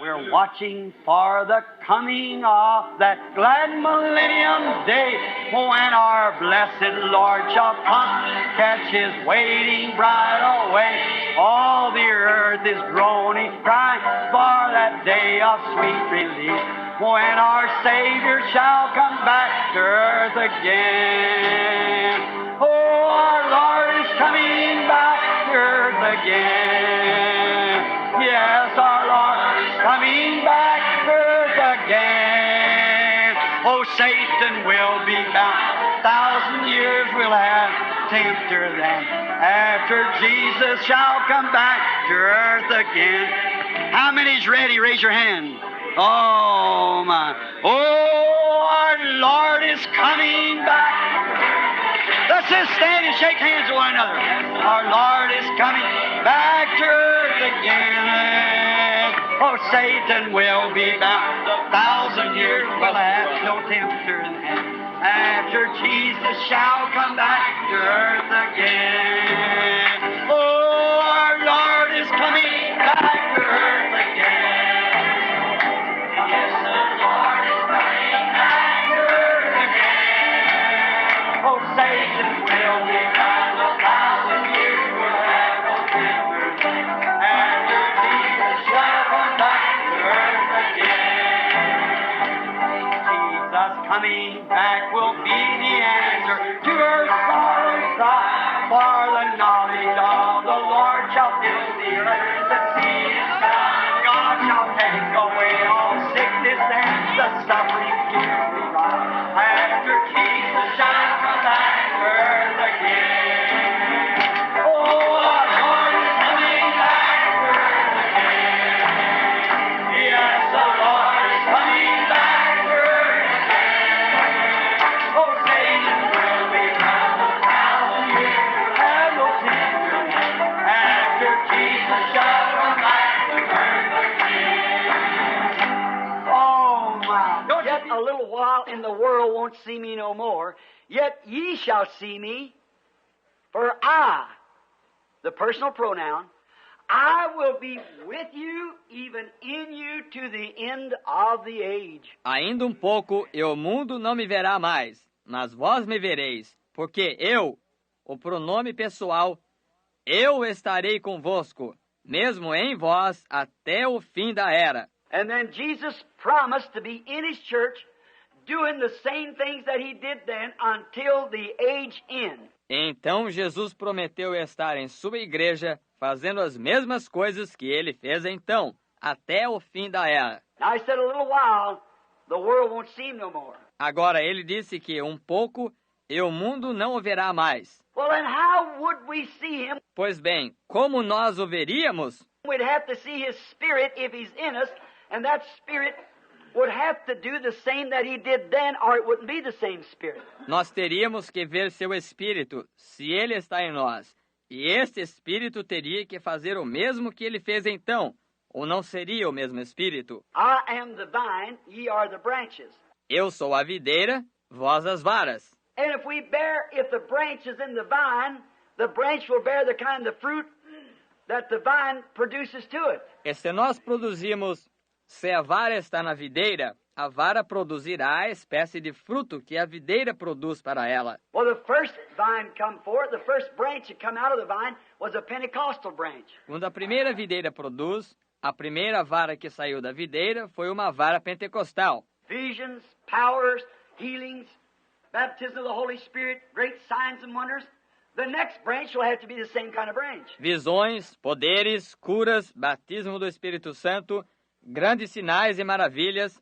We're watching for the coming of that glad millennium day, when our blessed Lord shall come, catch His waiting bride away. All the earth is groaning, crying for that day of sweet release, when our Savior shall come back to earth again. Oh, our Lord is coming back to earth again. Yes, our Lord is coming back to earth again. Oh, Satan will be bound. 1,000 years we'll have tempter then, after Jesus shall come back to earth again. How many's ready? Raise your hand. Oh, my. Oh, our Lord is coming back. Let's just stand and shake hands with one another. Our Lord is coming back to earth again. Oh, Satan will be bound. 1,000 years will have no tempter then, after Jesus shall come back to earth again. Oh, our Lord is coming back to earth again. Yes, the Lord is coming back to earth again. Oh, Satan will be bound. 1,000 years will have no temper then, after Jesus shall come back to earth again. Jesus coming back will be the answer to her sorrow cry, for the knowledge of the Lord shall fill the earth. The sea is found, God shall take away all sickness and the suffering here we rise, after Jesus shall come back to earth again. Oh, our Lord is coming back to earth again. Yes, the Lord is coming back to earth again. Oh, Satan will be bound. 1,000 years will have no tempter then, after Jesus shall come back to earth again. Oh, my. Yet a little while and the world won't see me no more. Yet ye shall see me, for I, the personal pronoun, I will be with you, even in you, to the end of the age. Ainda pouco e o mundo não me verá mais, mas vós me vereis, porque eu, o pronome pessoal, eu estarei convosco, mesmo em vós, até o fim da era. And then Jesus promised to be in His church, doing the same things that He did then until the age end. Então Jesus prometeu estar em sua igreja, fazendo as mesmas coisas que ele fez então, até o fim da era. Now He said a little while, the world won't see Him no more. Agora ele disse que pouco e o mundo não o verá mais. Well, then how would we see Him? Pois bem, como nós o veríamos? We'd have to see His Spirit if He's in us, and that Spirit would have to do the same that He did then, or it wouldn't be the same Spirit. Nós teríamos que ver seu Espírito, se ele está em nós. E este Espírito teria que fazer o mesmo que ele fez então, ou não seria o mesmo Espírito. I am the vine, ye are the branches. Eu sou a videira, vós as varas. And if the branch is in the branch will bear the kind of fruit that the vine produces to it. E se nós produzimos, se a vara está na videira, a vara produzirá a espécie de fruto que a videira produz para ela. Well, the first vine come forth, the first branch that come out of the vine was a Pentecostal branch. Quando a primeira videira produz, a primeira vara que saiu da videira foi uma vara pentecostal. Visions, powers, healings, baptism of the Holy Spirit, great signs and wonders. The next branch will have to be the same kind of branch. Visões, poderes, curas, batismo do Espírito Santo, grandes sinais e maravilhas.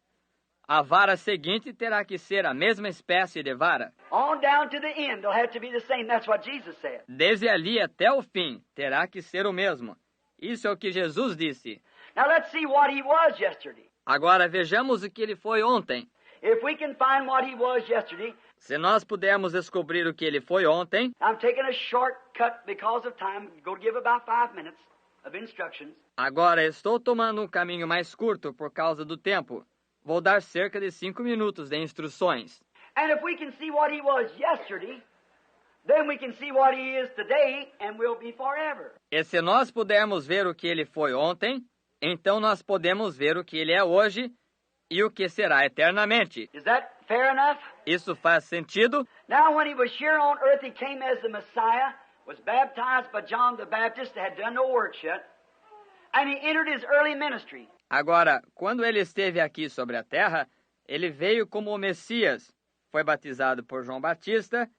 A vara seguinte terá que ser a mesma espécie de vara. On down to the end, they'll have to be the same. That's what Jesus said. Desde ali até o fim, terá que ser o mesmo. Isso é o que Jesus disse. Now let's see what He was yesterday. Agora vejamos o que ele foi ontem. If we can find what He was yesterday, se nós pudermos descobrir o que ele foi ontem, I'm taking a shortcut because of time. Go give about 5 minutes of instructions. Agora estou tomando um caminho mais curto por causa do tempo. Vou dar cerca de 5 minutos de instruções. And if we can see what He was yesterday, then we can see what He is today and will be forever. E se nós pudermos ver o que ele foi ontem, então nós podemos ver o que ele é hoje e o que será eternamente. Is that fair enough? Isso faz sentido? Now, when he was here on earth, he came as the Messiah, was baptized by John the Baptist, had done no works yet, and he entered his early ministry. Agora, quando ele esteve aqui sobre a terra, ele veio como o Messias, foi batizado por João Batista,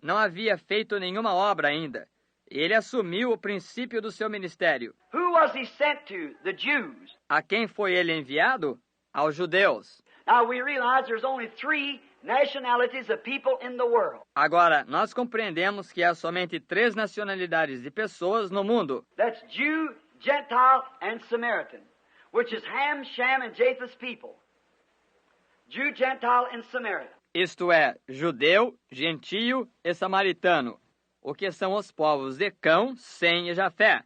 não havia feito nenhuma obra ainda. Ele assumiu o princípio do seu ministério. Who was he sent to? The Jews. A quem foi ele enviado? Aos judeus. Now, we realize there's only 3 nationalities of people in the world. Agora, nós compreendemos que há somente 3 nacionalidades de pessoas no mundo. That's Jew, Gentile, and Samaritan, which is Ham, Shem, and Japheth's people. Jew, Gentile, and Samaritan. Isto é, judeu, gentio e samaritano, o que são os povos de Cão, Sem e Jafé.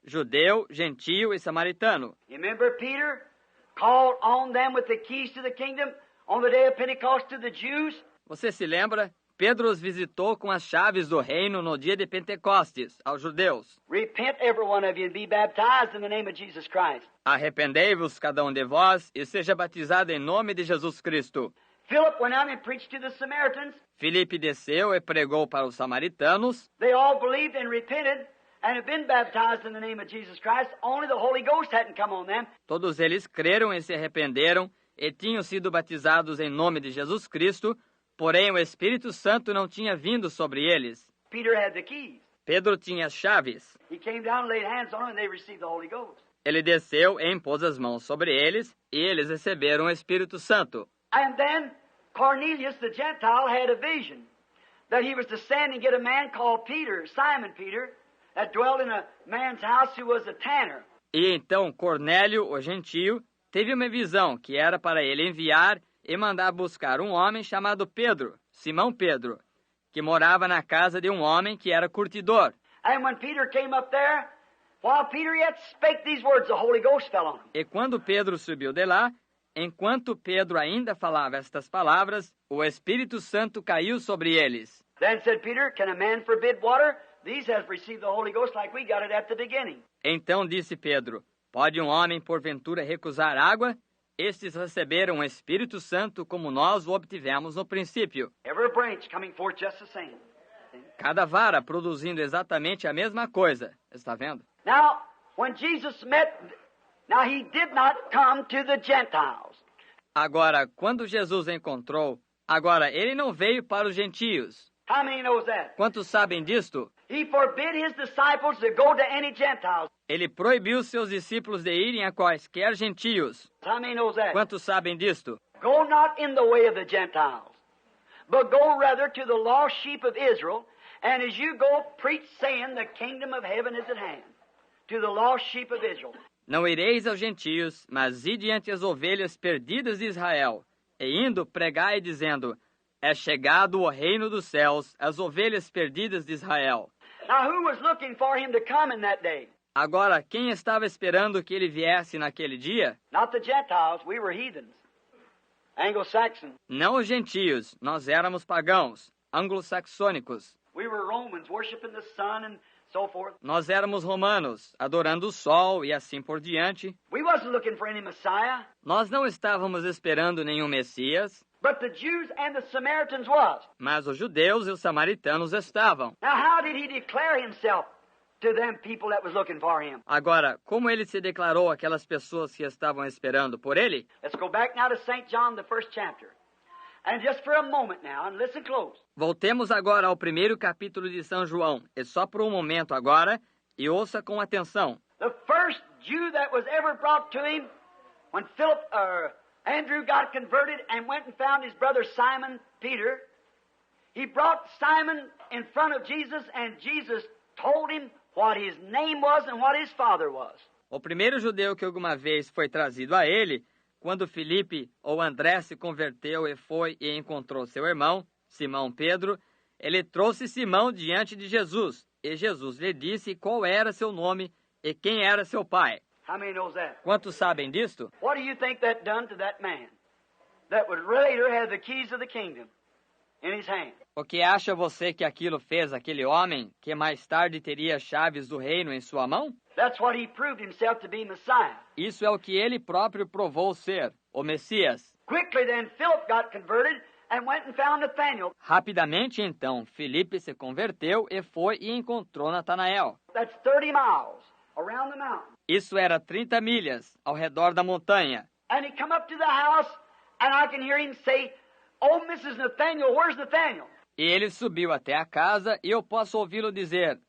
Judeu, gentio e samaritano. Remember Peter called on them with the keys to the kingdom on the day of Pentecost to the Jews? Você se lembra? Pedro os visitou com as chaves do reino no dia de Pentecostes, aos judeus. Repent, every one of you, and be baptized in the name of Jesus Christ. Arrependei-vos, cada um de vós, e seja batizado em nome de Jesus Cristo. Philip went out and preached to the Samaritans. Filipe desceu e pregou para os samaritanos. They all believed and repented and have been baptized in the name of Jesus Christ. Only the Holy Ghost hadn't come on them. Todos eles creram e se arrependeram e tinham sido batizados em nome de Jesus Cristo, porém o Espírito Santo não tinha vindo sobre eles. Peter had the keys. Pedro tinha as chaves. He came down and laid hands on them and they received the Holy Ghost. Ele desceu e impôs as mãos sobre eles e eles receberam o Espírito Santo. And then Cornelius, the Gentile, had a vision that he was to send and get a man called Peter, Simon Peter, that dwelt in a man's house who was a tanner. E então Cornélio, o gentio, teve uma visão que era para ele enviar e mandar buscar um homem chamado Pedro, Simão Pedro, que morava na casa de um homem que era curtidor. And when Peter came up there, while Peter yet spake these words, the Holy Ghost fell on him. E quando Pedro subiu de lá, enquanto Pedro ainda falava estas palavras, o Espírito Santo caiu sobre eles. Then said Peter, can a man forbid water? These have received the Holy Ghost like we got it at the beginning. Então disse Pedro, pode um homem porventura recusar água? Estes receberam o Espírito Santo como nós o obtivemos no princípio. Every branch coming forth just the same. Cada vara produzindo exatamente a mesma coisa. Está vendo? Now, when Jesus met, now he did not come to the Gentiles. Agora, quando Jesus encontrou, agora ele não veio para os gentios. How many knows that? Quantos sabem disto? He forbid his disciples to go to any Gentiles. Ele proibiu seus discípulos de irem a quaisquer gentios. How many knows that? Quantos sabem disto? Go not in the way of the Gentiles, but go rather to the lost sheep of Israel, and as you go, preach, saying, the kingdom of heaven is at hand, to the lost sheep of Israel. Não ireis aos gentios, mas ide ante as ovelhas perdidas de Israel, e indo pregai dizendo, é chegado o reino dos céus, as ovelhas perdidas de Israel. Now, who was looking for him to come in that day? Agora, quem estava esperando que ele viesse naquele dia? Not the Gentiles, we were heathens. Anglo-Saxon. Não os gentios, nós éramos pagãos, anglo-saxônicos. We were Romans, worshiping the sun and so forth. Nós éramos romanos, adorando o sol e assim por diante. We wasn't looking for any Messiah, Nós não estávamos esperando nenhum Messias, but the Jews and the Samaritans was. mas os judeus e os samaritanos estavam. Now, how did he declare himself to them people that was looking for him? Agora, como ele se declarou àquelas pessoas que estavam esperando por ele? Let's go back now to St. John, the first chapter. And just for a moment now, and listen close. Voltemos agora ao primeiro capítulo de São João, e só por um momento agora, e ouça com atenção. The first Jew that was ever brought to him, when Andrew got converted and went and found his brother Simon Peter, he brought Simon in front of Jesus, and Jesus told him what his name was and what his father was. O primeiro judeu que alguma vez foi trazido a ele, quando Filipe ou André se converteu e foi e encontrou seu irmão, Simão Pedro, ele trouxe Simão diante de Jesus, e Jesus lhe disse qual era seu nome e quem era seu pai. How many knows that? Quantos sabem disto? What do you think that done to that man that would later have the keys of the kingdom? in his hand. O que acha você que aquilo fez aquele homem que mais tarde teria chaves do reino em sua mão? That's what he proved himself to be Messiah. Isso é o que ele próprio provou ser, o Messias. Quickly then Philip got converted and went and found Nathanael. Rapidamente, então, Filipe se converteu e foi e encontrou Natanael. That's 30 miles around the mountain. Isso era 30 milhas ao redor da montanha. And he come up to the house and I can hear him say, "Oh, Mrs. Nathaniel, where's Nathaniel?" E ele subiu até a casa e eu posso ouvi-lo dizer,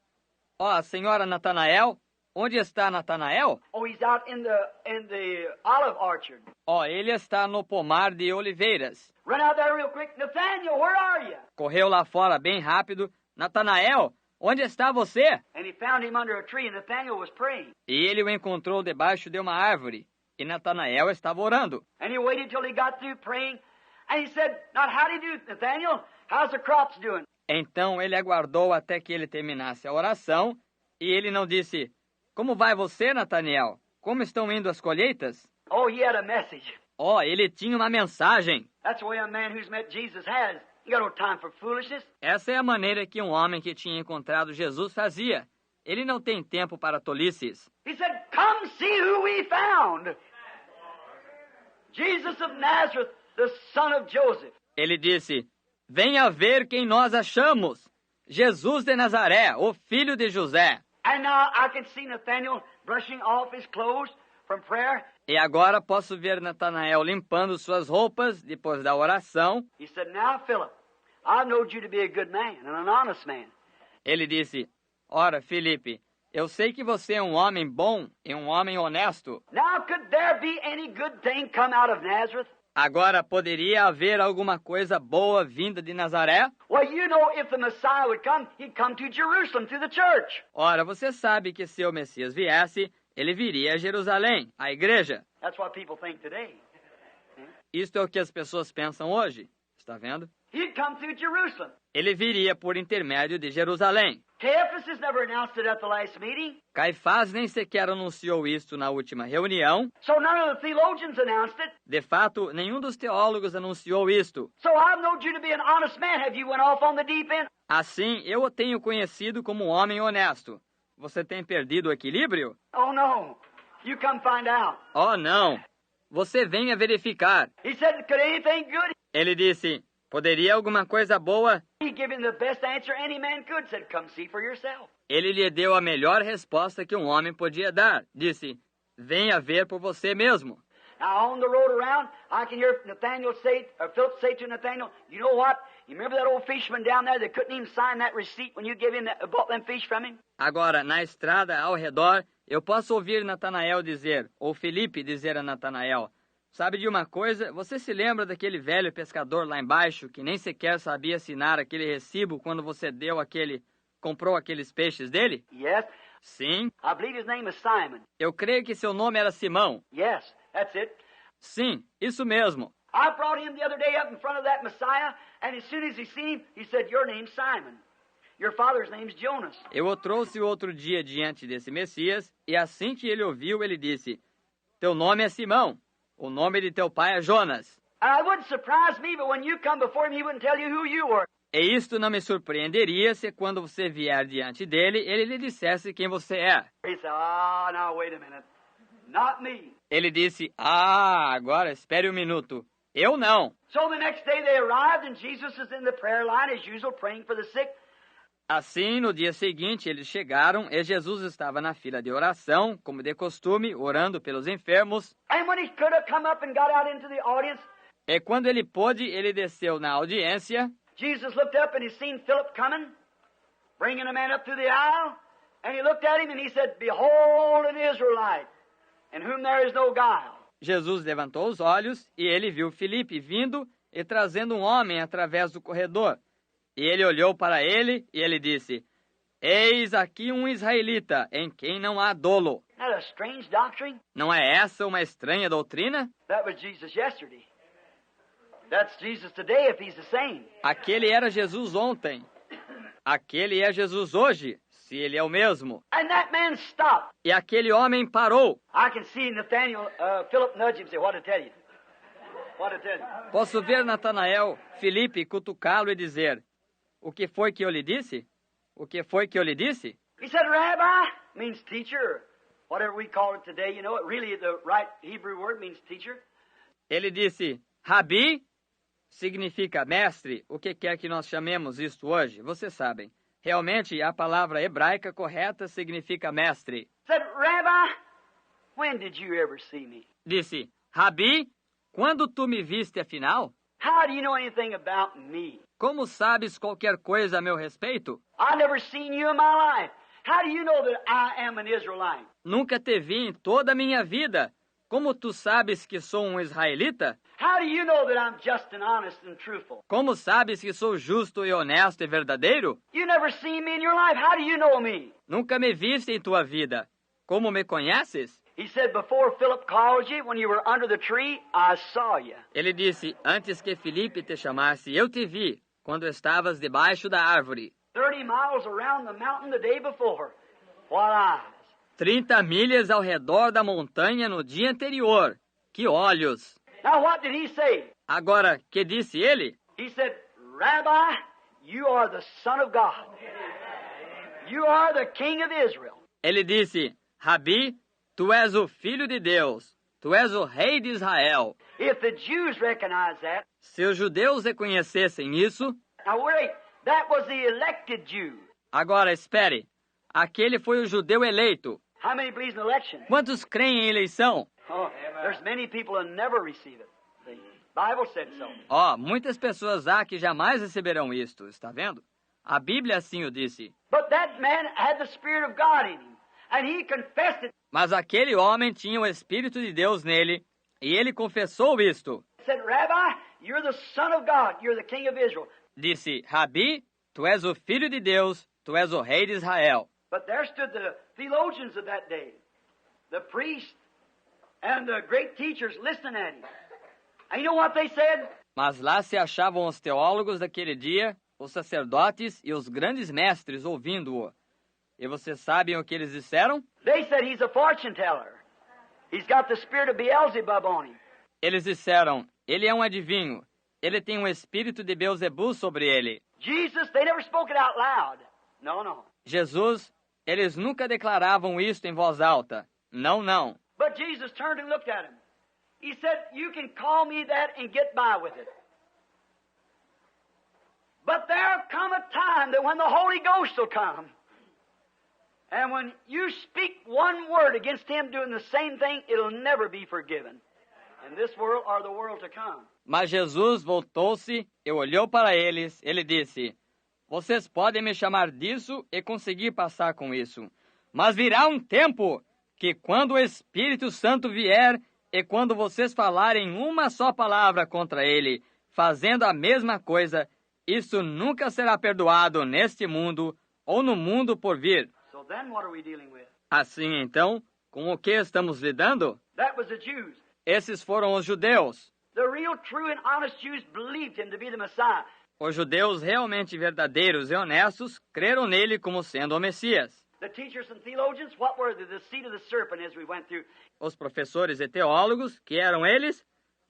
ó, senhora Natanael, onde está Natanael? Oh, he's out in the olive orchard. Ó, ele está no pomar de oliveiras. Run out there real quick. Nathaniel, where are you? Correu lá fora bem rápido. Natanael, onde está você? And he found him under a tree and Nathaniel was praying. E ele o encontrou debaixo de uma árvore. E Natanael estava orando. And he waited till he got through praying. And he said, "Not how do you do, Nathaniel? How's the crops doing?" Então ele aguardou até que ele terminasse a oração. E ele não disse, como vai você, Natanael? Como estão indo as colheitas? Oh, he had a message. Ó, ele tinha uma mensagem. That's the way a man who's met Jesus has. He got no time for foolishness. Essa é a maneira que um homem que tinha encontrado Jesus fazia. Ele não tem tempo para tolices. He said, "Come see who we found. Jesus of Nazareth, the son of Joseph." Ele disse, venha ver quem nós achamos. Jesus de Nazaré, o filho de José. And now I can see Nathaniel brushing off his clothes from prayer. E agora posso ver Natanael limpando suas roupas depois da oração. He said, "Now, Philip, I knowed you to be a good man and an honest man. Ele disse, ora, Filipe, eu sei que você é um homem bom e um homem honesto. Now, could there be any good thing come out of Nazareth?" Agora, poderia haver alguma coisa boa vinda de Nazaré? Well, you know, if the Messiah would come, he'd come to Jerusalem through the church. Ora, você sabe que se o Messias viesse, ele viria a Jerusalém, a igreja. That's what people think today. Isto é o que as pessoas pensam hoje. Está vendo? He'd come through Jerusalem. Ele viria por intermédio de Jerusalém. Caiaphas never announced it at the last meeting. Caifás nem sequer anunciou isto na última reunião. So none of the theologians announced it. De fato, nenhum dos teólogos anunciou isto. So I've known you to be an honest man. Have you went off on the deep end? Assim, eu o tenho conhecido como um homem honesto. Você tem perdido o equilíbrio? Oh, no. You come find out. Oh, não. Você venha verificar. He said, "Could anything good?" Ele disse, poderia alguma coisa boa? He gave him the best answer any man could. Said, "Come see for yourself." Ele lhe deu a melhor resposta que um homem podia dar. Disse, venha ver por você mesmo. Now, on the road around, I can hear Philip say to Nathaniel, "You know what? You remember that old fisherman down there that couldn't even sign that receipt when you gave him bought them fish from him?" Agora, na estrada ao redor, eu posso ouvir Natanael dizer, ou Filipe dizer a Natanael, sabe de uma coisa? Você se lembra daquele velho pescador lá embaixo que nem sequer sabia assinar aquele recibo quando você comprou aqueles peixes dele? Yes. Sim. I believe his name is Simon. Eu creio que seu nome era Simão. Yes, that's it. Sim, isso mesmo. I brought him the other day up in front of that Messiah, and as soon as he seen him, he said, "Your name's Simon. Your father's name's Jonas." Eu o trouxe outro dia diante desse Messias, e assim que ele ouviu, ele disse, teu nome é Simão, o nome de teu pai é Jonas. And it wouldn't surprise me, but when you come before him, he wouldn't tell you who you were. E isto não me surpreenderia se quando você vier diante dele, ele lhe dissesse quem você é. He said, "Ah, now wait a minute. Not me." Ele disse, agora espere um minuto. Eu não. So the next day they arrived, and Jesus was in the prayer line as usual, praying for the sick. Assim, no dia seguinte, eles chegaram e Jesus estava na fila de oração, como de costume, orando pelos enfermos. And when he could have come up and got out into the audience, E quando ele pôde, ele desceu na audiência. Jesus looked up and he seen Philip coming, bringing a man up through the aisle, and he looked at him and he said, "Behold an Israelite, in whom there is no guile." Jesus levantou os olhos e ele viu Filipe vindo e trazendo um homem através do corredor. E ele olhou para ele e ele disse, eis aqui um israelita em quem não há dolo. Isn't that a strange doctrine? Não é essa uma estranha doutrina? That was Jesus yesterday. That's Jesus today if he's the same. Aquele era Jesus ontem. Aquele é Jesus hoje, se ele é o mesmo. And that man stopped. E aquele homem parou. I can see Philip nudge him and say, "What to tell you?" What did it tell you? Posso ver Natanael, Filipe, cutucá-lo e dizer: o que foi que eu lhe disse? O que foi que eu lhe disse? He said, Rabbi means teacher. Whatever we call it today, you know, it really, the right Hebrew word means teacher. Ele disse: Rabi significa mestre, o que quer que nós chamemos isto hoje, vocês sabem. Realmente, a palavra hebraica correta significa mestre. Said, Rabbi, when did you ever see me? Disse: Rabi, quando tu me viste afinal? How do you know anything about me? Como sabes qualquer coisa a meu respeito? I've never seen you in my life. How do you know that I am an Israelite? Nunca te vi em toda a minha vida. Como tu sabes que sou um israelita? How do you know that I'm just and honest and truthful? Como sabes que sou justo e honesto e verdadeiro? You never seen me in your life. How do you know me? Nunca me viste em tua vida. Como me conheces? He said, before Philip called you, when you were under the tree, I saw you. Ele disse: antes que Filipe te chamasse, eu te vi, quando estavas debaixo da árvore. 30 miles around the mountain the day before. What eyes? 30 milhas ao redor da montanha no dia anterior. Que olhos! Now what did he say? Agora, que disse ele? He said, Rabbi, you are the Son of God. You are the King of Israel. Ele disse: Rabi, tu és o Filho de Deus. Tu és o Rei de Israel. If the Jews recognize that, Se os judeus reconhecessem isso... now wait, that was the elected Jew. Agora, espere. Aquele foi o judeu eleito. How many believes in election? Quantos creem em eleição? Oh, there's many people who never receive it. The Bible said so. Muitas pessoas há que jamais receberão isto, está vendo? A Bíblia assim o disse. But that man had the Spirit of God in him, and he confessed it. Mas aquele homem tinha o Espírito de Deus nele, e ele confessou isto. He said, Rabbi, you're the Son of God. You're the King of Israel. Disse: Rabi, tu és o Filho de Deus, tu és o Rei de Israel. But there stood the theologians of that day, the priests and the great teachers listening at him. And you know what they said? Mas lá se achavam os teólogos daquele dia, os sacerdotes e os grandes mestres ouvindo-o. E vocês sabem o que eles disseram? They said he's a fortune teller. He's got the spirit of Beelzebub on him. Eles disseram: ele é um adivinho. Ele tem um espírito de Beelzebul sobre ele. Jesus, they never spoke it out loud. No, no. Jesus, eles nunca declaravam isto em voz alta. Não, não. But Jesus turned and looked at him. He said, you can call me that and get by with it. But there'll come a time that when the Holy Ghost will come, and when you speak one word against him doing the same thing, it'll never be forgiven. In this world or the world to come. Mas Jesus voltou-se e olhou para eles. Ele disse: vocês podem me chamar disso e conseguir passar com isso. Mas virá um tempo que quando o Espírito Santo vier e quando vocês falarem uma só palavra contra ele, fazendo a mesma coisa, isso nunca será perdoado neste mundo ou no mundo por vir. So then what are we dealing with? Assim, então, com o que estamos lidando? That was the Jews. Esses foram os judeus. The real, true, and honest Jews believed him to be the Messiah. Os judeus realmente verdadeiros e honestos creram nele como sendo o Messias. The teachers and theologians, what were they? The seed of the serpent as we went through. Os professores e teólogos, que eram eles?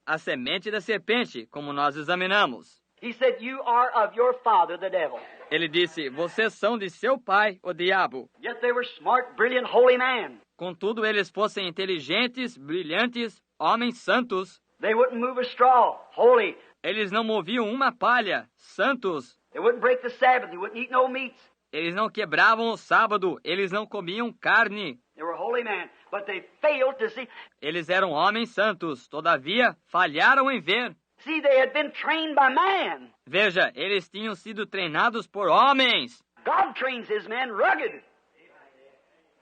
A semente da serpente, como nós examinamos. He said, you are of your father, the devil. Ele disse: vocês são de seu pai, o diabo. Yet they were smart, brilliant, holy men. Contudo, eles fossem inteligentes, brilhantes, homens santos. They wouldn't move a straw, holy. Eles não moviam uma palha, santos. They wouldn't break the Sabbath. They wouldn't eat no meats. Eles não quebravam o sábado, eles não comiam carne. They were holy men, but they failed to see. Eles eram homens santos, todavia falharam em ver. See, they had been trained by man. Veja, eles tinham sido treinados por homens. God trains his men rugged.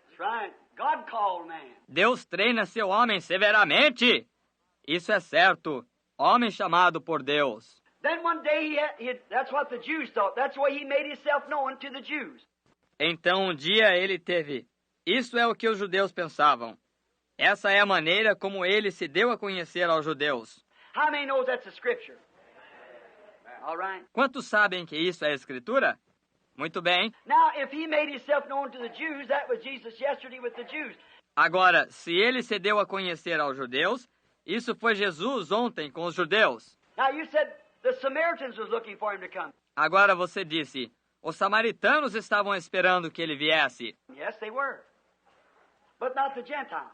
That's right. God called man. Deus treina seu homem severamente. Isso é certo. Homem chamado por Deus. Then one day, that's what the Jews thought. That's why he made himself known to the Jews. Então um dia ele teve. Isso é o que os judeus pensavam. Essa é a maneira como ele se deu a conhecer aos judeus. How many knows that's a scripture? All right. Quantos sabem que isso é a Escritura? Muito bem. Now, if he made himself known to the Jews, that was Jesus yesterday with the Jews. Agora, se ele se deu a conhecer aos judeus, Isso foi Jesus ontem com os judeus. Now you said the Samaritans was looking for him to come. Agora você disse, os samaritanos estavam esperando que ele viesse. Yes, they were. But not the Gentiles.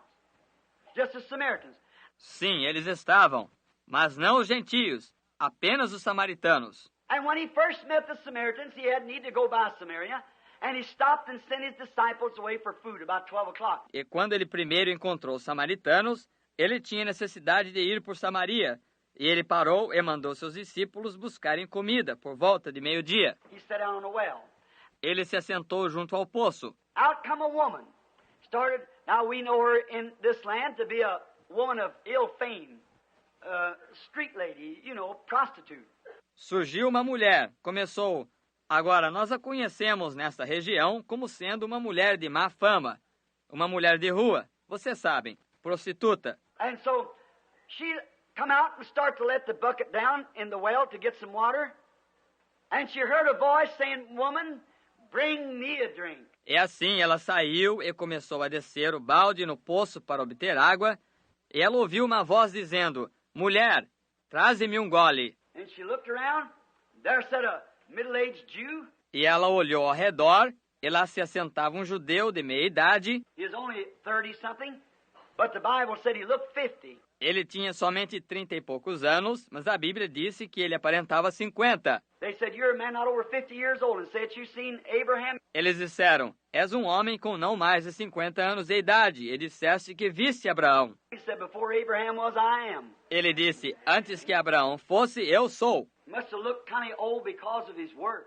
Just the Samaritans. Sim, eles estavam, mas não os gentios, apenas os samaritanos. And when he first met the Samaritans, he had need to go by Samaria, and he stopped and sent his disciples away for food about 12 o'clock. E quando ele primeiro encontrou os samaritanos, ele tinha necessidade de ir por Samaria. E ele parou e mandou seus discípulos buscarem comida por volta de meio-dia. He sat down on a well. Ele se assentou junto ao poço. Out come a woman. Now we know her in this land to be a woman of ill fame, street lady, prostitute. Surgiu uma mulher, começou. Agora, nós a conhecemos nesta região como sendo uma mulher de má fama. Uma mulher de rua, vocês sabem, prostituta. And so she come out and start to let the bucket down in the well to get some water. And she heard a voice saying, "Woman, bring me a drink." E assim ela saiu e começou a descer o balde no poço para obter água. E ela ouviu uma voz dizendo, mulher, traze-me um gole. And she looked around. There sat a middle-aged Jew. E ela olhou ao redor. E lá se assentava um judeu de meia idade. He was only 30-something, but the Bible said he looked 50. Ele tinha somente 30 e poucos anos, mas a Bíblia disse que ele aparentava 50. They said, "You're a man not over 50 years old," and said, "You've seen Abraham." Eles disseram, és um homem com não mais de 50 anos de idade, e disseste que viste Abraão. He said, "Before Abraham was, I am." Ele disse, antes que Abraão fosse, eu sou. He must have looked kind of old because of his work,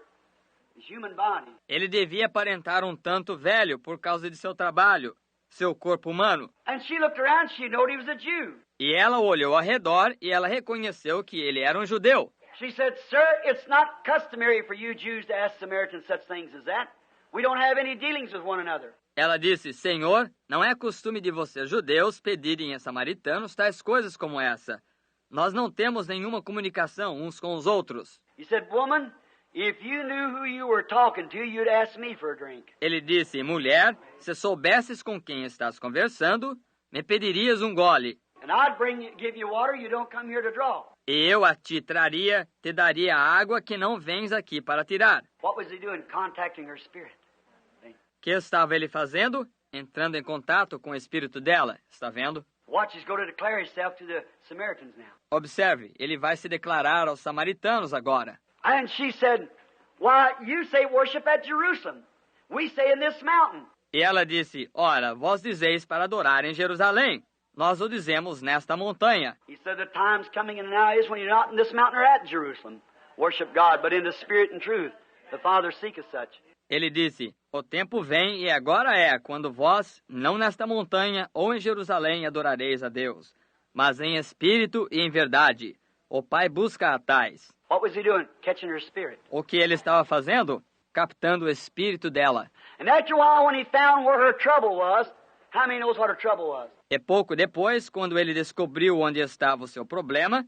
his human body. Ele devia aparentar um tanto velho por causa de seu trabalho, seu corpo humano. And she looked around, she knew he was a Jew. E ela olhou ao redor e ela reconheceu que ele era um judeu. She said, "Sir, it's not customary for you Jews to ask Samaritans such things as that. We don't have any dealings with one another." Ela disse, Senhor, não é costume de vocês judeus pedirem a samaritanos tais coisas como essa. Nós não temos nenhuma comunicação uns com os outros. He said, "Woman, if you knew who you were talking to, you'd ask me for a drink." Ele disse, mulher, se soubesses com quem estás conversando, me pedirias um gole. And I'd give you water you don't come here to draw. E eu a ti traria, te daria água que não vens aqui para tirar. What was he doing? Contacting her spirit. Que estava ele fazendo? Entrando em contato com o espírito dela. Está vendo? Watch, he's going to declare himself to the Samaritans now. Observe, ele vai se declarar aos samaritanos agora. And she said, "Why, you say worship at Jerusalem. We say in this mountain." E ela disse, ora, vós dizeis para adorar em Jerusalém. Nós o dizemos nesta montanha. He said, "The time's coming and now is when you're not in this mountain or at Jerusalem. Worship God, but in the spirit and truth. The Father seeketh such." Ele disse, o tempo vem e agora é, quando vós, não nesta montanha ou em Jerusalém, adorareis a Deus, mas em espírito e em verdade. O Pai busca a tais. What was he doing? Catching her spirit. O que ele estava fazendo? Captando o espírito dela. And after a while, when he found where her trouble was, how many knows what her trouble was? E pouco depois, quando ele descobriu onde estava o seu problema,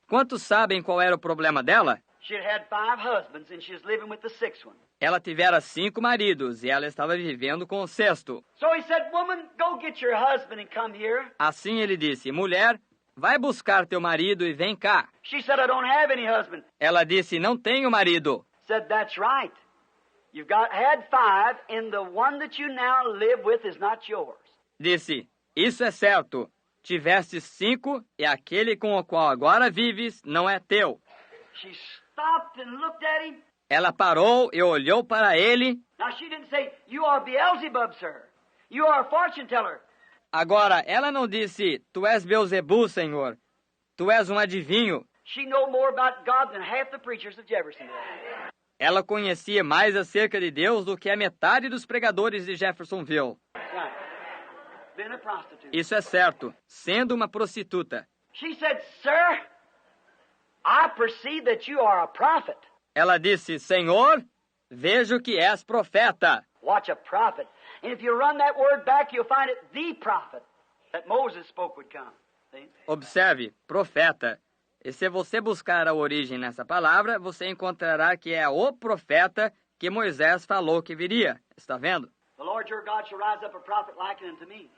quantos sabem qual era o problema dela? She had 5 husbands and she was living with the 6th one. Ela tivera 5 maridos e ela estava vivendo com o 6º. So he said, "Woman, go get your husband and come here." Assim ele disse, mulher, vai buscar teu marido e vem cá. She said, "I don't have any husband." Ela disse, não tenho marido. Said, "That's right. You've had 5 and the one that you now live with is not yours." Disse, isso é certo. Tiveste 5 e aquele com o qual agora vives não é teu. She stopped and looked at him. Ela parou e olhou para ele. Now she didn't say, "You are Beelzebub, sir. You are a fortune teller." Agora, ela não disse, tu és Beelzebu, Senhor. Tu és um adivinho. She know more about God than half the preachers of Jeffersonville. Ela conhecia mais acerca de Deus do que a metade dos pregadores de Jeffersonville. Right. Being a prostitute. Isso é certo, sendo uma prostituta. She said, "Sir, I perceive that you are a prophet." Ela disse, Senhor, vejo que és profeta. Watch, a prophet. And if you run that word back, you'll find it the prophet that Moses spoke would come. See? Observe, profeta. E se você buscar a origem nessa palavra, você encontrará que é o profeta que Moisés falou que viria. Está vendo? The Lord your God shall rise up a prophet like unto me.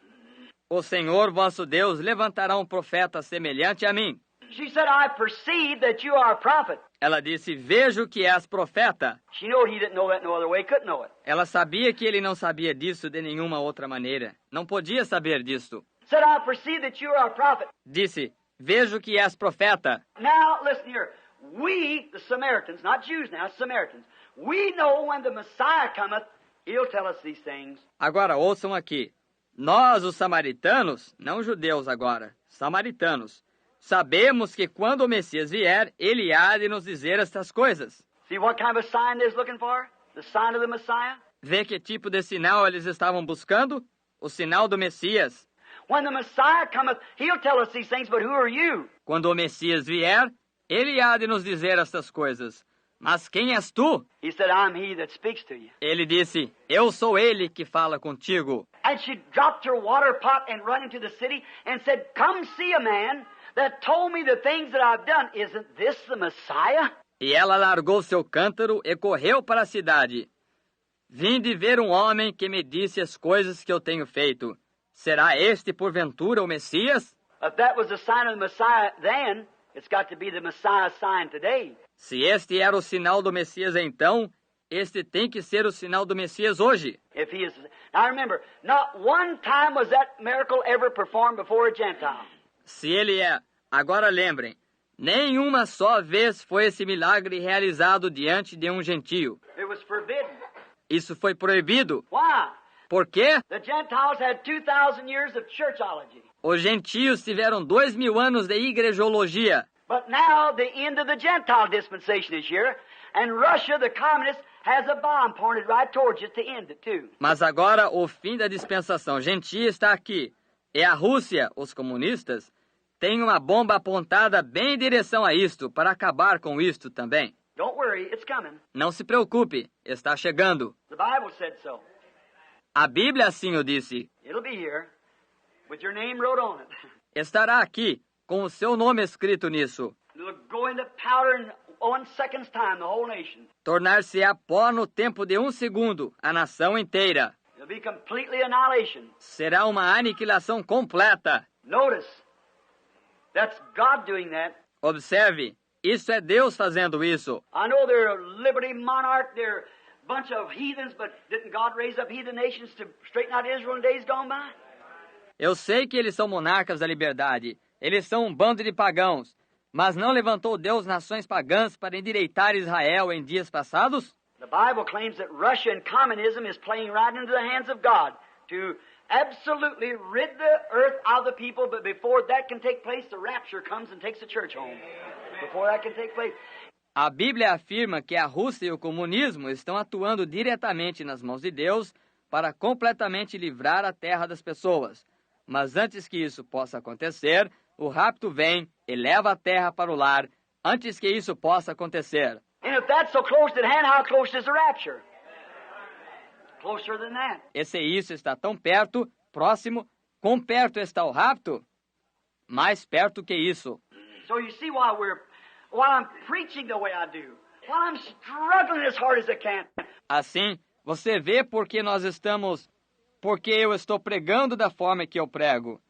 o Senhor vosso Deus levantará um profeta semelhante a mim. She said, I perceive that you are a prophet. Ela disse, vejo que és profeta. She knew he didn't know that no other way, couldn't know it. Ela sabia que ele não sabia disso de nenhuma outra maneira. Não podia saber disso. Said, I perceive that you are a prophet. Disse, vejo que és profeta. Now, listen here. We, the Samaritans, not Jews now, Samaritans, we know when the Messiah cometh, he'll tell us these things. Agora ouçam aqui. Nós, os samaritanos, não judeus agora, samaritanos, sabemos que quando o Messias vier, ele há de nos dizer estas coisas. See what kind of sign they're looking for? The sign of the Messiah? Vê que tipo de sinal eles estavam buscando? O sinal do Messias. When the Messiah cometh, he'll tell us these things, but who are you? Quando o Messias vier, ele há de nos dizer estas coisas. Mas quem és tu? He said, I'm he that speaks to you. Ele disse, eu sou ele que fala contigo. And she dropped her water pot and run into the city and said, come see a man that told me the things that I've done. Isn't this the Messiah? E ela largou seu cântaro e correu para a cidade. Vim de ver um homem que me disse as coisas que eu tenho feito. Será este, porventura, o Messias? If that was the sign of the Messiah then, it's got to be the Messiah sign today. Se este era o sinal do Messias então, este tem que ser o sinal do Messias hoje. If he is, now remember, not one time was that miracle ever performed before a Gentile. Se ele é, agora lembrem, nenhuma só vez foi esse milagre realizado diante de um gentio. It was forbidden. Isso foi proibido. Why? Por quê? The Gentiles had 2,000 years of churchology. Os gentios tiveram 2.000 anos de igrejologia. But now the end of the Gentile dispensation is here, and Russia, the communist, has a bomb pointed right towards you to end it too. Mas agora o fim da dispensação gentia está aqui. E a Rússia, os comunistas, tem uma bomba apontada bem em direção a isto, para acabar com isto também. Don't worry, it's coming. Não se preocupe, está chegando. The Bible said so. A Bíblia assim o disse. It'll be here, with your name wrote on it. Estará aqui, com o seu nome escrito nisso. It'll go into powder in 1 second's time, the whole nation. Tornar-se-á pó no tempo de 1 segundo, a nação inteira. It'll be completely annihilation. Será uma aniquilação completa. Notice, that's God doing that. Observe, isso é Deus fazendo isso. I know they're a liberty monarch, they're a bunch of heathens, but didn't God raise up heathen nations to straighten out Israel in days gone by? Eu sei que eles são monarcas da liberdade. Eles são um bando de pagãos. Mas não levantou Deus nações pagãs para endireitar Israel em dias passados? The Bible claims that Russia and communism is playing right into the hands of God to absolutely rid the earth out of the people, but before that can take place, the rapture comes and takes the church home. Before that can take place. A Bíblia afirma que a Rússia e o comunismo estão atuando diretamente nas mãos de Deus para completamente livrar a terra das pessoas. Mas antes que isso possa acontecer, o rapto vem e leva a terra para o lar, antes que isso possa acontecer. And if that's so close at hand, how close is the rapture? Closer than that. E se isso está tão perto, próximo, quão perto está o rapto? Mais perto que isso. So you see why I'm preaching the way I do, why I'm struggling as hard as I can. Assim, você vê porque eu estou pregando da forma que eu prego.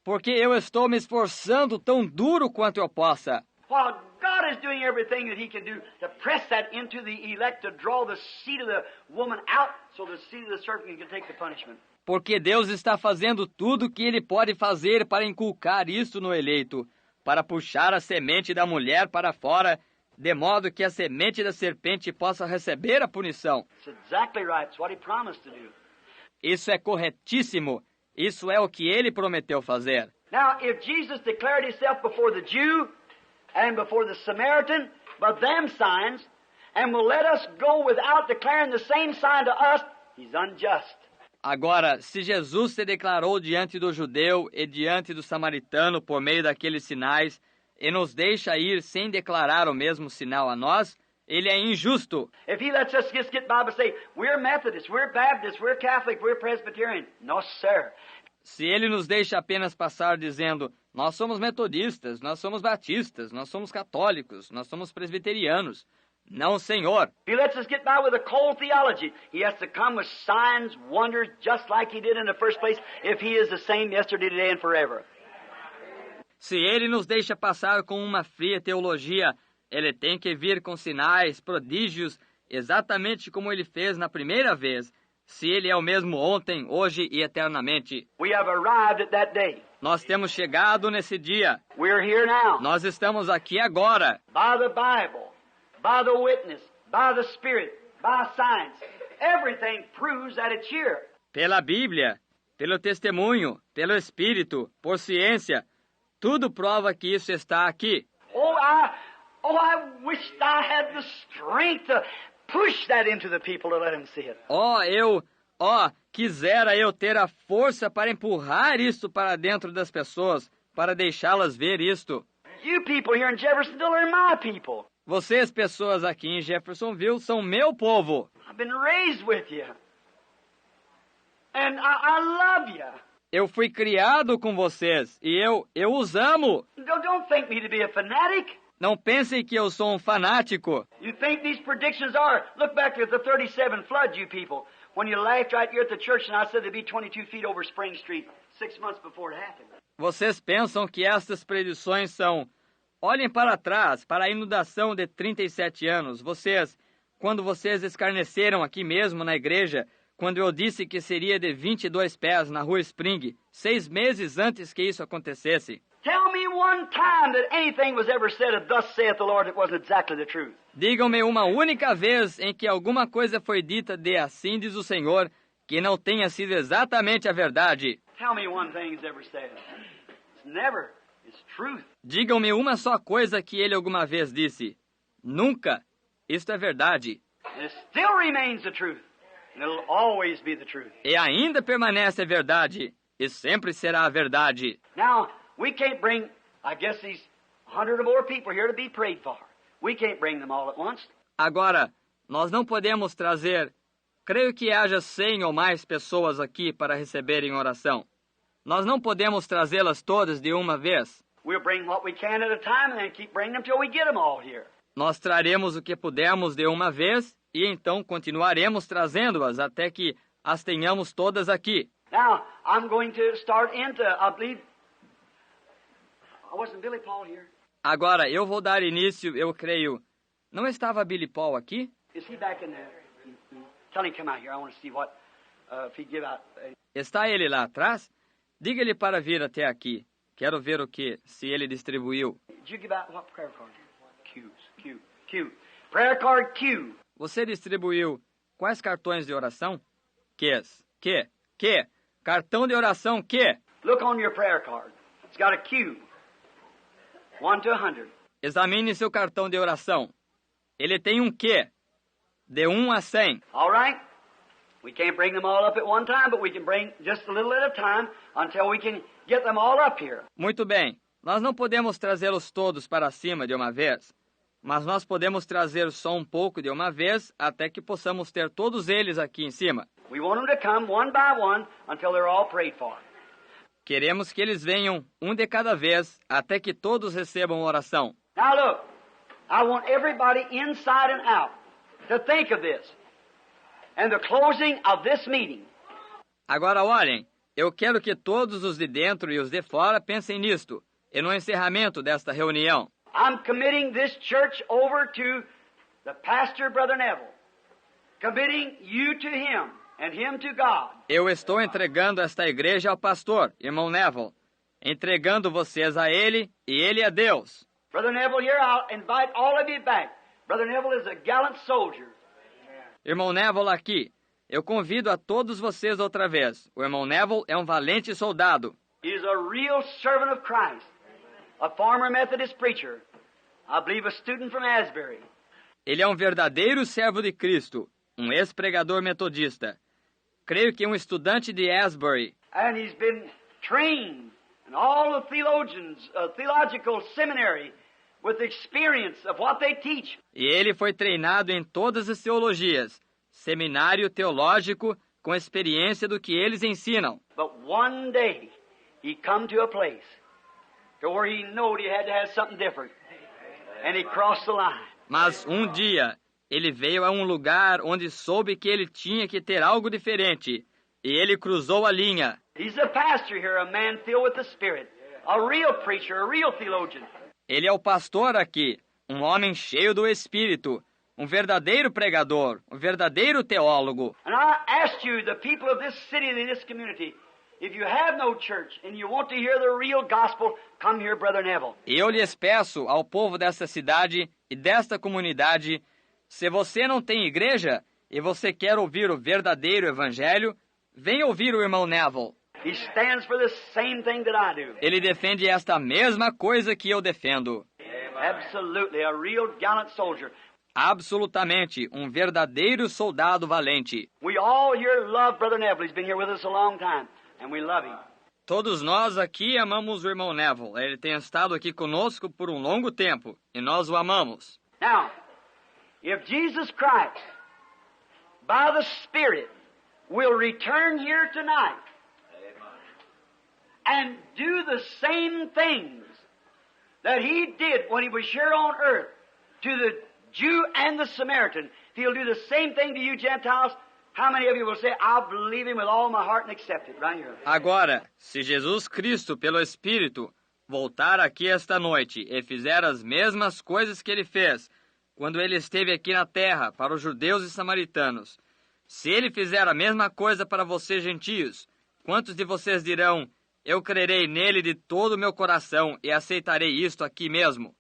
Porque eu estou me esforçando tão duro quanto eu possa. While God is doing everything that He can do to press that into the elect, to draw the seed of the woman out so the seed of the serpent can take the punishment. Porque Deus está fazendo tudo o que Ele pode fazer para inculcar isso no eleito, para puxar a semente da mulher para fora, de modo que a semente da serpente possa receber a punição. It's exactly right. It's what He promised to do. Isso é corretíssimo. Isso é o que Ele prometeu fazer. Now, if Jesus declared Himself before the Jew and before the Samaritan by them signs, and will let us go without declaring the same sign to us, He's unjust. Agora, se Jesus se declarou diante do judeu e diante do samaritano por meio daqueles sinais, e nos deixa ir sem declarar o mesmo sinal a nós, Ele é injusto. If He lets us just get by and say, we're Methodist, we're Baptist, we're Catholic, we're Presbyterian. No, sir. Se Ele nos deixa apenas passar dizendo, nós somos metodistas, nós somos batistas, nós somos católicos, nós somos presbiterianos. Não, Senhor. If He lets us get by with a cold theology, He has to come with signs, wonders, just like He did in the first place, if He is the same yesterday, today, and forever. Se Ele nos deixa passar com uma fria teologia, Ele tem que vir com sinais, prodígios, exatamente como Ele fez na primeira vez, se Ele é o mesmo ontem, hoje e eternamente. We have arrived at that day. Nós temos chegado nesse dia. We're here now. Nós estamos aqui agora. By the Bible, by the witness, by the Spirit, by science, everything proves that it's here. Pela Bíblia, pelo testemunho, pelo Espírito, por ciência, tudo prova que isso está aqui. I wished I had the strength to push that into the people to let them see it. Quisera eu ter a força para empurrar isto para dentro das pessoas, para deixá-las ver isto. You people here in Jeffersonville are my people. Vocês, pessoas aqui em Jeffersonville, são meu povo. I've been raised with you. And I love you. Eu fui criado com vocês e eu os amo. Don't think me to be a fanatic. Não pensem que eu sou um fanático. You think these predictions are? Look back at the 37 flood, you people. When you laughed right here at the church and I said there'd be 22 feet over Spring Street 6 months before it happened. Vocês pensam que estas predições são... Olhem para trás, para a inundação de 37 anos. Quando vocês escarneceram aqui mesmo na igreja, quando eu disse que seria de 22 pés na rua Spring, 6 meses antes que isso acontecesse. Tell me one time that anything was ever said of thus saith the Lord that wasn't exactly the truth. Digam-me uma única vez em que alguma coisa foi dita de assim diz o Senhor, que não tenha sido exatamente a verdade. Tell me one thing he's ever said. It's never. It's truth. Digam-me uma só coisa que ele alguma vez disse. Nunca. Isto é verdade. And it still remains the truth. And it'll always be the truth. E ainda permanece a verdade. E sempre será a verdade. Now, we can't bring, I guess, these 100 or more people here to be prayed for. We can't bring them all at once. Agora, nós não podemos trazer, creio que haja 100 ou mais pessoas aqui para receberem oração. Nós não podemos trazê-las todas de uma vez. We'll bring what we can at a time and then keep bringing them till we get them all here. Nós traremos o que pudermos de uma vez e então continuaremos trazendo-as até que as tenhamos todas aqui. Now, I'm going to start into, I believe, wasn't Billy Paul here? Agora, eu vou dar início, eu creio. Não estava Billy Paul aqui? Is he back in there? Tell him to come out here. I want to see what, if he give out. Está ele lá atrás? Diga-lhe para vir até aqui. Quero ver o que, se ele distribuiu. Did you give out what prayer card? Q. Prayer card Q. Você distribuiu quais cartões de oração? Que? Cartão de oração que? Look on your prayer card. It's got a Q. 1 to 100. Examine seu cartão de oração. Ele tem um que? De 1 a 100. All right. We can't bring them all up at one time, but we can bring just a little at a time until we can get them all up here. Muito bem. Nós não podemos trazê-los todos para cima de uma vez, mas nós podemos trazer só um pouco de uma vez até que possamos ter todos eles aqui em cima. We want them to come one by one until they're all prayed for. Queremos que eles venham um de cada vez até que todos recebam oração. Now look, I want everybody inside and out to think of this. And the closing of this meeting. Agora olhem, eu quero que todos os de dentro e os de fora pensem nisto, e no encerramento desta reunião. I'm committing this church over to the pastor, Brother Neville. Committing you to him and him to God. Eu estou entregando esta igreja ao pastor, irmão Neville, entregando vocês a ele e ele a Deus. Brother Neville, here I'll invite all of you back. Brother Neville is a gallant soldier. Irmão Neville aqui, eu convido a todos vocês outra vez. O irmão Neville é um valente soldado. He is a real servant of Christ. A former Methodist preacher. I believe a student from Asbury. Ele é um verdadeiro servo de Cristo, um ex-pregador metodista. Creio que um estudante de Asbury. And he's been trained in all the theological seminary with experience of what they teach. E ele foi treinado em todas as teologias, seminário teológico com experiência do que eles ensinam. But one day he come to a place to where he knew he had to have something different. And he crossed the line. Mas um dia, ele veio a um lugar onde soube que ele tinha que ter algo diferente. E ele cruzou a linha. He's a pastor here, a man filled with the Spirit, a real preacher, a real theologian. Ele é o pastor aqui, um homem cheio do Espírito, um verdadeiro pregador, um verdadeiro teólogo. And I ask you, the people of this city and this community, if you have no church and you want to hear the real gospel, come here, Brother Neville. Eu lhes peço ao povo desta cidade e desta comunidade, se você não tem igreja e você quer ouvir o verdadeiro evangelho, venha ouvir o irmão Neville. He stands for the same thing that I do. Ele defende esta mesma coisa que eu defendo. Absolutely, a real gallant soldier. Absolutamente, um verdadeiro soldado valente. We all here love Brother Neville. He's been here with us a long time, and we love him. Todos nós aqui amamos o irmão Neville. Ele tem estado aqui conosco por um longo tempo, e nós o amamos. Now, if Jesus Christ, by the Spirit, will return here tonight and do the same things that he did when he was here on earth to the Jew and the Samaritan, if he'll do the same thing to you Gentiles, how many of you will say, I'll believe him with all my heart and accept it right here? Agora, se Jesus Cristo, pelo Espírito, voltar aqui esta noite e fizer as mesmas coisas que ele fez quando ele esteve aqui na terra para os judeus e samaritanos, se ele fizer a mesma coisa para vocês gentios, quantos de vocês dirão, eu crerei nele de todo o meu coração e aceitarei isto aqui mesmo?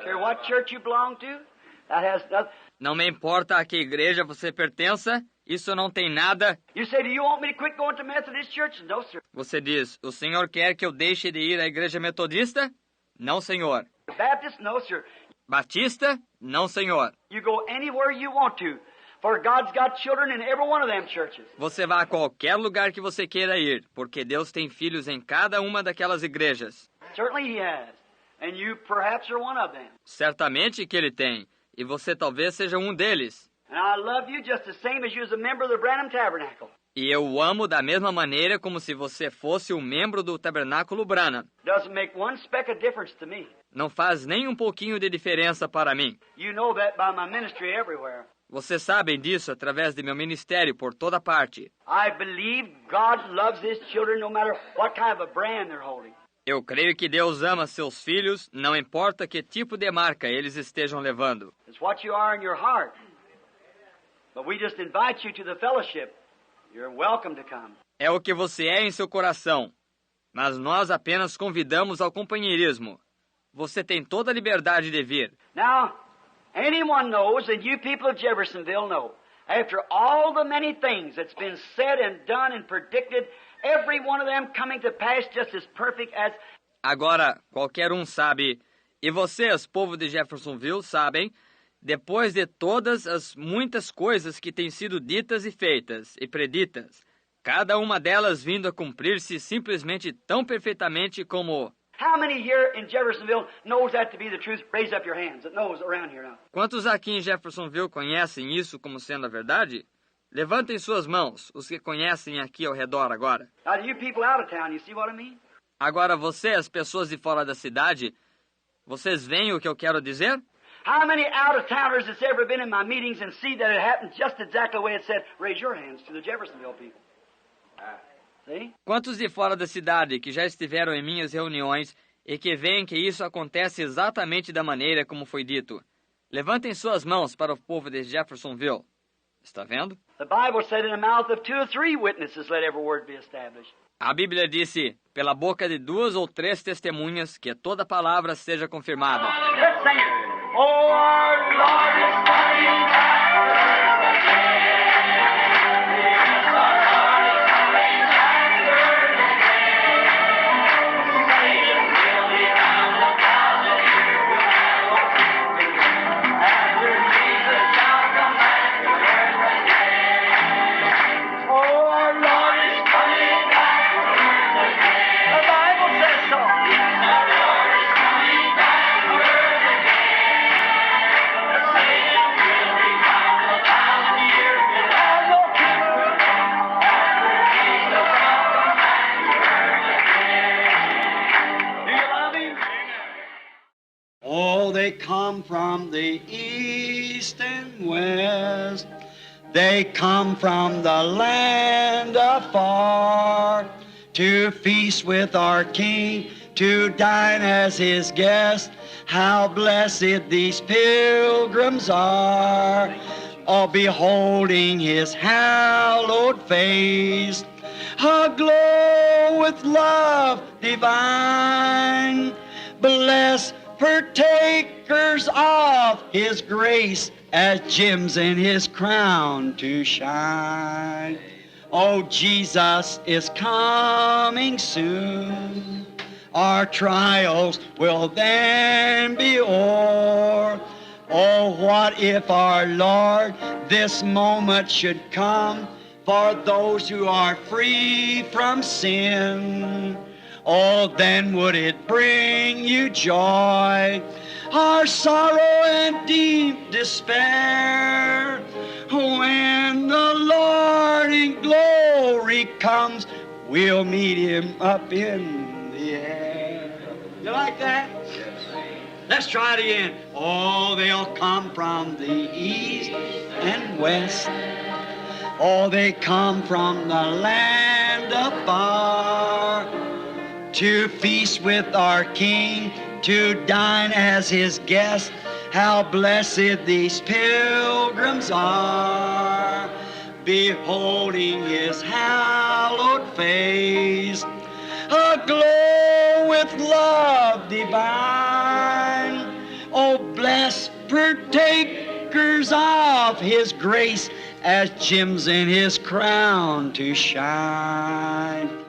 Care what church you belong to? That has nothing. Não me importa a que igreja você pertença, isso não tem nada. You say, do you want me to quit going to Methodist church? No, sir. Você diz, o senhor quer que eu deixe de ir à igreja metodista? Não, senhor. Baptist? No, sir. Batista? Não, senhor. You go anywhere you want to, for God's got children in every one of them churches. Você vá a qualquer lugar que você queira ir, porque Deus tem filhos em cada uma daquelas igrejas. Certainly He has, and you perhaps are one of them. Certamente que ele tem, e você talvez seja um deles. And I love you just the same as you as a member of the Branham Tabernacle. E eu o amo da mesma maneira como se você fosse um membro do Tabernáculo Branham. Doesn't make one speck of difference to me. Não faz nem um pouquinho de diferença para mim. You know that by my ministry everywhere. Vocês sabem disso através de meu ministério por toda parte. I believe God loves His children no matter what kind of a brand they're holding. Eu creio que Deus ama seus filhos, não importa que tipo de marca eles estejam levando. It's what you are in your heart. But we just invite you to the fellowship. You're welcome to come. É o que você é em seu coração, mas nós apenas convidamos ao companheirismo. Você tem toda a liberdade de vir. Now, anyone knows, and you people of Jeffersonville know, after all the many things that's been said and done and predicted, every one of them coming to pass just as perfect as... Agora, qualquer um sabe, e vocês, povo de Jeffersonville, sabem, depois de todas as muitas coisas que têm sido ditas e feitas e preditas, cada uma delas vindo a cumprir-se simplesmente tão perfeitamente como... How many here in Jeffersonville knows that to be the truth? Raise up your hands. That knows around here now. Quantos aqui em Jeffersonville conhecem isso como sendo a verdade? Levantem suas mãos, os que conhecem aqui ao redor agora. Now, you people out of town, you see what I mean? Agora vocês, pessoas de fora da cidade, vocês veem o que eu quero dizer? How many out-of-towners that's ever been in my meetings and see that it happened just exactly the way it said? Raise your hands to the Jeffersonville people. See? Quantos de fora da cidade que já estiveram em minhas reuniões e que veem que isso acontece exatamente da maneira como foi dito? Levantem suas mãos para o povo de Jeffersonville. Está vendo? The Bible said in the mouth of 2 or 3 witnesses let every word be established. A Bíblia disse, pela boca de 2 ou 3 testemunhas, que toda palavra seja confirmada. Let's sing it. Oh, our Lord is coming back. Oh, they come from the east and west. They come from the land afar to feast with our King, to dine as His guest. How blessed these pilgrims are, all beholding His hallowed face, aglow with love divine. Blessed partakers of His grace, as gems in His crown to shine. Oh, Jesus is coming soon. Our trials will then be o'er. Oh, what if our Lord this moment should come for those who are free from sin? Oh, then would it bring you joy, our sorrow and deep despair, when the Lord in glory comes, we'll meet Him up in the air. You like that? Let's try it again. Oh, they'll come from the east and west. Oh, they come from the land afar to feast with our King, to dine as His guest. How blessed these pilgrims are, beholding His hallowed face, aglow with love divine. Oh, blessed partakers of His grace, as gems in His crown to shine.